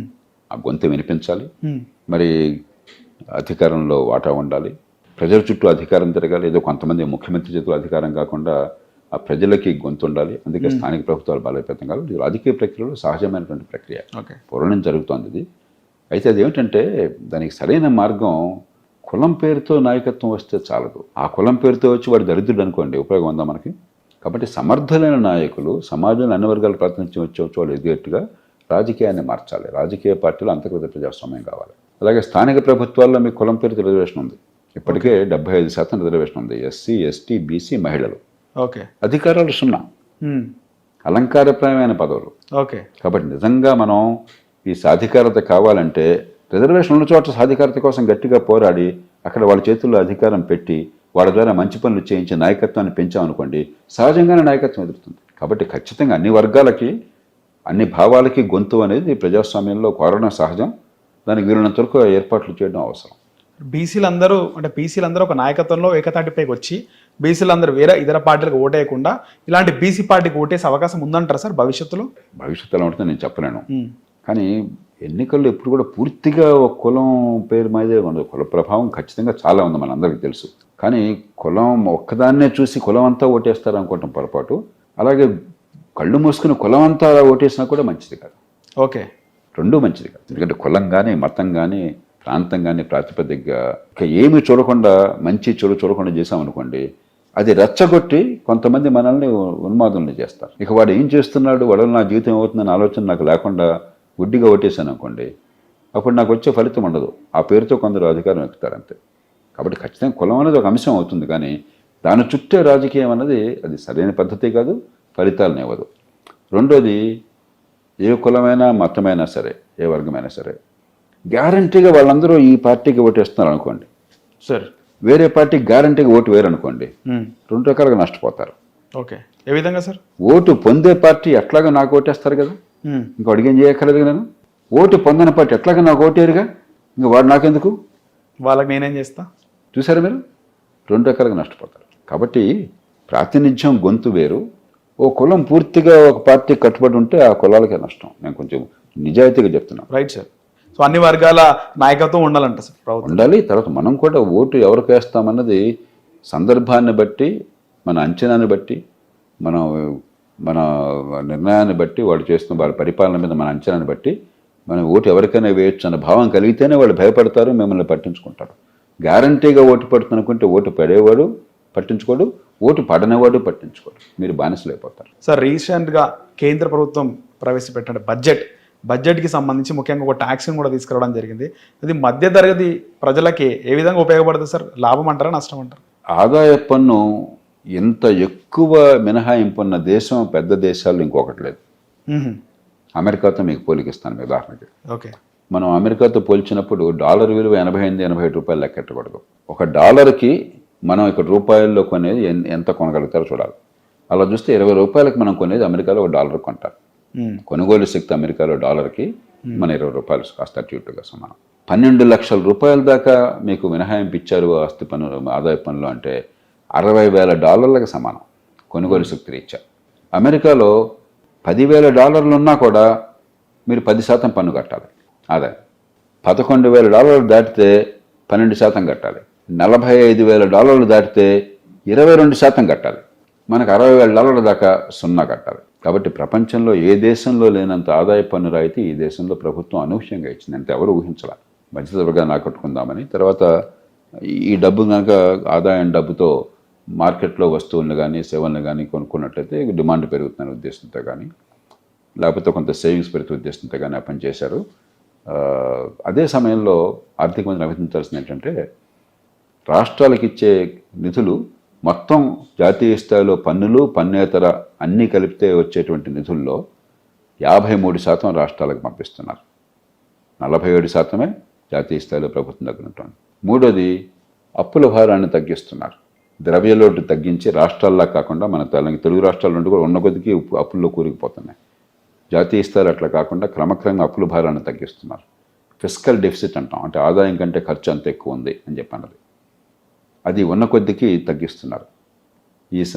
ఆ గొంతు వినిపించాలి, మరి అధికారంలో వాటా ఉండాలి, ప్రజల చుట్టూ అధికారం తిరగాలి. ఏదో కొంతమంది ముఖ్యమంత్రి చేతులు అధికారం కాకుండా ఆ ప్రజలకి గొంతు ఉండాలి. అందుకే స్థానిక ప్రభుత్వాలు బలోపేతం కావాలి. రాజకీయ ప్రక్రియలో సహజమైనటువంటి ప్రక్రియ పూర్వం జరుగుతోంది ఇది. అయితే అదేమిటంటే దానికి సరైన మార్గం కులం పేరుతో నాయకత్వం వస్తే చాలదు. ఆ కులం పేరుతో వచ్చి వాడు దరిద్రుడు అనుకోండి, ఉపయోగం ఉందా మనకి? కాబట్టి సమర్థులైన నాయకులు సమాజంలో అన్ని వర్గాల ప్రాతినిధ్యం వచ్చి వాళ్ళు ఎదిగేట్టుగా రాజకీయాన్ని మార్చాలి. రాజకీయ పార్టీలు అంతర్గత ప్రజాస్వామ్యం కావాలి. అలాగే స్థానిక ప్రభుత్వాల్లో మీకు కులం పేరుతో రిజర్వేషన్ ఉంది. ఇప్పటికే 75% రిజర్వేషన్ ఉంది. ఎస్సీ, ఎస్టీ, బీసీ, మహిళలు. ఓకే. అధికారాలు 0, అలంకారప్రాయమైన పదవులు. ఓకే. కాబట్టి నిజంగా మనం ఈ సాధికారత కావాలంటే రిజర్వేషన్ ఉన్న చోట సాధికారత కోసం గట్టిగా పోరాడి అక్కడ వాళ్ళ చేతుల్లో అధికారం పెట్టి వాళ్ళ ద్వారా మంచి పనులు చేయించి నాయకత్వాన్ని పెంచామనుకోండి, సహజంగానే నాయకత్వం ఎదురుతుంది. కాబట్టి ఖచ్చితంగా అన్ని వర్గాలకి, అన్ని భావాలకి గొంతు అనేది ప్రజాస్వామ్యంలో కోరడం సహజం. దానికి వీలున్నంత వరకు ఏర్పాట్లు చేయడం అవసరం. బీసీలందరూ ఒక నాయకత్వంలో ఏకతాటిపైకి వచ్చి బీసీలందరూ వేరే ఇతర పార్టీలకు ఓటేయకుండా ఇలాంటి బీసీ పార్టీకి ఓటేసే అవకాశం ఉందంటారా సార్ భవిష్యత్తులో? భవిష్యత్తులో ఉంటుందో నేను చెప్పలేను. కానీ ఎన్నికల్లో ఎప్పుడు కూడా పూర్తిగా ఒక కులం పేరు మీదే ఉండదు. కుల ప్రభావం ఖచ్చితంగా చాలా ఉంది, మనందరికీ తెలుసు. కానీ కులం ఒక్కదాన్నే చూసి కులం అంతా ఓటేస్తారు అనుకోవటం పొరపాటు. అలాగే కళ్ళు మూసుకుని కులం అంతా ఓటేసినా కూడా మంచిది కాదు. ఓకే. రెండూ మంచిది కాదు. ఎందుకంటే కులం కానీ, మతం కానీ, ప్రాంతం కానీ ప్రాతిపదికగా ఇక ఏమి చూడకుండా, మంచి చెడు చూడకుండా చేసామనుకోండి, అది రెచ్చగొట్టి కొంతమంది మనల్ని ఉన్మాదుల్ని చేస్తారు. ఇక వాడు ఏం చేస్తున్నాడు, వాడు నా జీవితం అవుతుందన్న ఆలోచన నాకు లేకుండా గుడ్డిగా ఓటేసాను అనుకోండి, అప్పుడు నాకు వచ్చే ఫలితం ఉండదు. ఆ పేరుతో కొందరు అధికారం ఎక్కుతారు అంతే. కాబట్టి ఖచ్చితంగా కులం అనేది ఒక అంశం అవుతుంది, కానీ దాని చుట్టే రాజకీయం అన్నది అది సరైన పద్ధతి కాదు, ఫలితాలను ఇవ్వదు. రెండోది, ఏ కులమైనా మతమైనా సరే, ఏ వర్గమైనా సరే, గ్యారంటీగా వాళ్ళందరూ ఈ పార్టీకి ఓటేస్తున్నారు అనుకోండి సార్, వేరే పార్టీకి గ్యారంటీగా ఓటు వేరు అనుకోండి, 2 రకాలుగా నష్టపోతారు. ఓకే. ఏ విధంగా సార్? ఓటు పొందే పార్టీ ఎట్లాగా నాకు ఓటేస్తారు కదా, ఇంకా అడిగేం చేయక్కర్లేదు. నేను ఓటు పొందని పార్టీ ఎట్లాగా నాకు ఓటేరుగా, ఇంకా వాడు నాకెందుకు, వాళ్ళకి నేనేం చేస్తా? చూసారా మీరు? 2 రకాలుగా నష్టపోతారు. కాబట్టి ప్రాతినిధ్యం గొంతు వేరు. ఓ కులం పూర్తిగా ఒక పార్టీ కట్టుబడి ఉంటే ఆ కులాలకే నష్టం. నేను కొంచెం నిజాయితీగా చెప్తున్నాను. Right sir. సో అన్ని వర్గాల నాయకత్వం ఉండాలంట సార్, ప్రభుత్వం ఉండాలి. తర్వాత మనం కూడా ఓటు ఎవరికి వేస్తామన్నది సందర్భాన్ని బట్టి, మన అంచనాన్ని బట్టి, మన నిర్ణయాన్ని బట్టి, వాళ్ళు చేస్తున్న వాళ్ళ పరిపాలన మీద మన అంచనాన్ని బట్టి మనం ఓటు ఎవరికైనా వేయొచ్చు అన్న భావం కలిగితేనే వాళ్ళు భయపడతారు, మిమ్మల్ని పట్టించుకుంటారు. గ్యారంటీగా ఓటు పడుతుందనుకుంటే ఓటు పడేవాడు పట్టించుకోడు, ఓటు పడనేవాడు పట్టించుకోడు, మీరు బానిసలైపోతారు. సార్, రీసెంట్గా కేంద్ర ప్రభుత్వం ప్రవేశపెట్టిన బడ్జెట్కి సంబంధించి ముఖ్యంగా ఒక ట్యాక్స్ని కూడా తీసుకురావడం జరిగింది. అది మధ్యతరగతి ప్రజలకి ఏ విధంగా ఉపయోగపడుతుంది సార్? లాభం అంటారా, నష్టం అంటారా? ఆదాయ పన్ను ఎంత ఎక్కువ మినహాయింపు ఉన్న దేశం, పెద్ద దేశాల్లో ఇంకొకటి లేదు. అమెరికాతో మీకు పోలికిస్తాను మీ ఉదాహరణకి. ఓకే. మనం అమెరికాతో పోల్చినప్పుడు డాలర్ విలువ 88-87 రూపాయలు లెక్కెట్టకూడదు. ఒక డాలర్కి మనం ఇక్కడ రూపాయల్లో కొనేది ఎంత కొనగలుగుతారో చూడాలి. అలా చూస్తే 20 రూపాయలకు మనం కొనేది అమెరికాలో ఒక డాలర్ కొంటారు. కొనుగోలు శక్తి అమెరికాలో డాలర్కి మన 20 రూపాయలు కాస్త అటు ఇటుగా సమానం. 12 లక్షల రూపాయల దాకా మీకు మినహాయింపు ఇచ్చారు ఆస్తి పన్ను ఆదాయ పన్నులు అంటే $60,000 సమానం కొనుగోలు శక్తి రీత్యా. అమెరికాలో $10,000 ఉన్నా కూడా మీరు 10% పన్ను కట్టాలి ఆదాయం. $11,000 దాటితే 12% కట్టాలి. $45,000 దాటితే 22% కట్టాలి. మనకు $60,000 దాకా 0 కట్టాలి. కాబట్టి ప్రపంచంలో ఏ దేశంలో లేనంత ఆదాయ పన్ను రాయితీ ఈ దేశంలో ప్రభుత్వం అనూహ్యంగా ఇచ్చింది. అంటే ఎవరు ఊహించాల మధ్యతరగతిగా ఆకట్టుకుందామని. తర్వాత ఈ డబ్బు కనుక ఆదాయం డబ్బుతో మార్కెట్లో వస్తువులను కానీ సేవలను కానీ కొనుక్కున్నట్లయితే డిమాండ్ పెరుగుతున్న ఉద్దేశంతో కానీ లేకపోతే కొంత సేవింగ్స్ పెరుగుతున్న ఉద్దేశంతో కానీ ఆ పని చేశారు. అదే సమయంలో ఆర్థిక మంత్రి అభినందించాల్సింది ఏంటంటే రాష్ట్రాలకు ఇచ్చే నిధులు మొత్తం జాతీయ స్థాయిలో పన్నులు పన్నేతర అన్నీ కలిపితే వచ్చేటువంటి నిధుల్లో 53% రాష్ట్రాలకు పంపిస్తున్నారు. 47% జాతీయ స్థాయిలో ప్రభుత్వం దగ్గర ఉంటుంది. మూడోది అప్పుల భారాన్ని తగ్గిస్తున్నారు. ద్రవ్యలోటు తగ్గించి రాష్ట్రాల్లా కాకుండా మన తెలుగు రాష్ట్రాల నుండి కూడా ఉన్న కొద్దికి అప్పుల్లో కూరుకుపోతున్నాయి. జాతీయ స్థాయిలో అట్లా కాకుండా క్రమక్రమంగా అప్పుల భారాన్ని తగ్గిస్తున్నారు. ఫిస్కల్ డెఫిసిట్ అంటాం, అంటే ఆదాయం కంటే ఖర్చు అంత ఎక్కువ ఉంది అని చెప్పన్నది. అది ఉన్న కొద్దికి తగ్గిస్తున్నారు.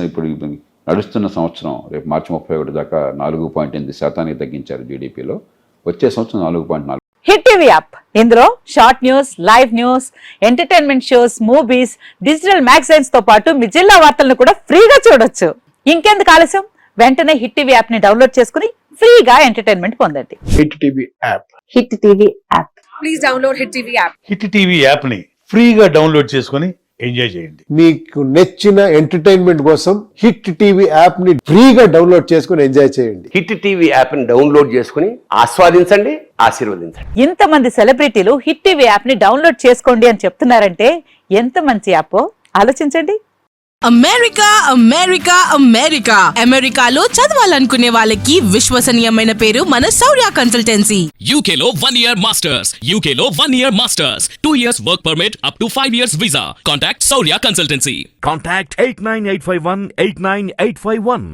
ఇప్పుడు నడుస్తున్న సంవత్సరం రేపు మార్చి 31 దాకా 4.8% తగ్గించారు జీడిపిలో. వచ్చే సంవత్సరం 4.4. హిట్ టీవీ యాప్, ఇందులో short news, live news, entertainment shows, movies, digital magazines తో పాటు మీ జిల్లా వార్తలను కూడా ఫ్రీగా చూడొచ్చు. ఇంకెందుకు ఆలస్యం, వెంటనే హిట్ టీవీ యాప్ ని డౌన్లోడ్ చేసుకుని ఫ్రీగా ఎంటర్టైన్మెంట్ పొందండి. Hit TV app. Hit TV app. Please download hit TV app. Hit TV app ని ఫ్రీగా డౌన్లోడ్ చేసుకొని ఎంజాయ్ చేయండి. మీకు నచ్చిన ఎంటర్టైన్మెంట్ కోసం హిట్ టీవీ యాప్ ని ఫ్రీగా డౌన్లోడ్ చేసుకొని ఎంజాయ్ చేయండి. హిట్ టీవీ యాప్ ని డౌన్లోడ్ చేసుకుని ఆస్వాదించండి, ఆశీర్వదించండి. ఇంతమంది సెలబ్రిటీలు హిట్ టీవీ యాప్ ని డౌన్లోడ్ చేసుకోండి అని చెప్తున్నారంటే ఎంత మంచి యాప్ ఆలోచించండి. అమెరికా అమెరికా అమెరికా అమెరికాలో చదవాలనుకునే వాళ్ళకి విశ్వసనీయమైన పేరు మన శౌర్య కన్సల్టెన్సీ. UK లో 1 year masters. UK లో 1 year masters. 2 years work permit up to 5 years visa. Contact Saurya Consultancy. Contact 89851 89851.